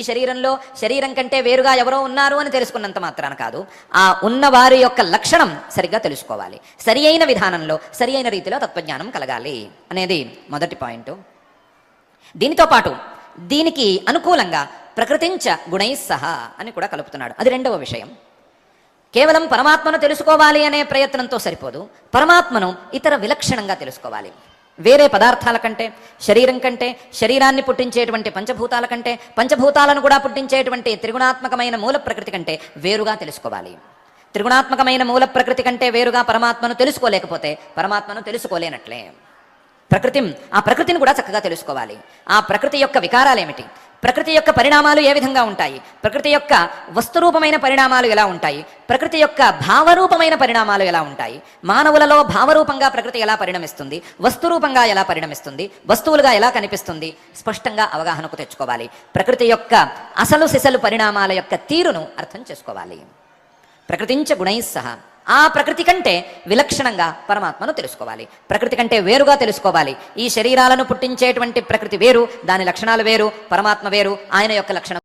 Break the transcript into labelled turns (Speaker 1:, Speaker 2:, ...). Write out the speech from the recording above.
Speaker 1: ఈ శరీరం కంటే వేరుగా ఎవరో ఉన్నారు అని తెలుసుకున్నంత మాత్రాన కాదు, ఆ ఉన్న వారి యొక్క లక్షణం సరిగ్గా తెలుసుకోవాలి. సరి అయిన విధానంలో సరి అయిన రీతిలో తత్వజ్ఞానం కలగాలి అనేది మొదటి పాయింట్. దీనితో పాటు దీనికి అనుకూలంగా ప్రకృతించ గుణై సహా అని కూడా కలుపుతున్నాడు. అది రెండవ విషయం. కేవలం పరమాత్మను తెలుసుకోవాలి అనే ప్రయత్నంతో సరిపోదు, పరమాత్మను ఇతర విలక్షణంగా తెలుసుకోవాలి. వేరే పదార్థాల కంటే, శరీరం కంటే, శరీరాన్ని పుట్టించేటువంటి పంచభూతాల కంటే, పంచభూతాలను కూడా పుట్టించేటువంటి త్రిగుణాత్మకమైన మూల ప్రకృతి కంటే వేరుగా తెలుసుకోవాలి. త్రిగుణాత్మకమైన మూల ప్రకృతి కంటే వేరుగా పరమాత్మను తెలుసుకోలేకపోతే పరమాత్మను తెలుసుకోలేనట్లే. ఆ ప్రకృతిని కూడా చక్కగా తెలుసుకోవాలి. ఆ ప్రకృతి యొక్క వికారాలు ఏమిటి, ప్రకృతి యొక్క పరిణామాలు ఏ విధంగా ఉంటాయి, ప్రకృతి యొక్క వస్తురూపమైన పరిణామాలు ఎలా ఉంటాయి, ప్రకృతి యొక్క భావరూపమైన పరిణామాలు ఎలా ఉంటాయి, మానవులలో భావరూపంగా ప్రకృతి ఎలా పరిణమిస్తుంది, వస్తురూపంగా ఎలా పరిణమిస్తుంది, వస్తువులుగా ఎలా కనిపిస్తుంది, స్పష్టంగా అవగాహనకు తెచ్చుకోవాలి. ప్రకృతి యొక్క అసలు సిసలు పరిణామాల యొక్క తీరును అర్థం చేసుకోవాలి. ప్రకృతించ గుణై సహా, ఆ ప్రకృతి కంటే విలక్షణంగా పరమాత్మను తెలుసుకోవాలి. ప్రకృతి కంటే వేరుగా తెలుసుకోవాలి. ఈ శరీరాలను పుట్టించేటువంటి ప్రకృతి వేరు, దాని లక్షణాలు వేరు, పరమాత్మ వేరు, ఆయన యొక్క లక్షణం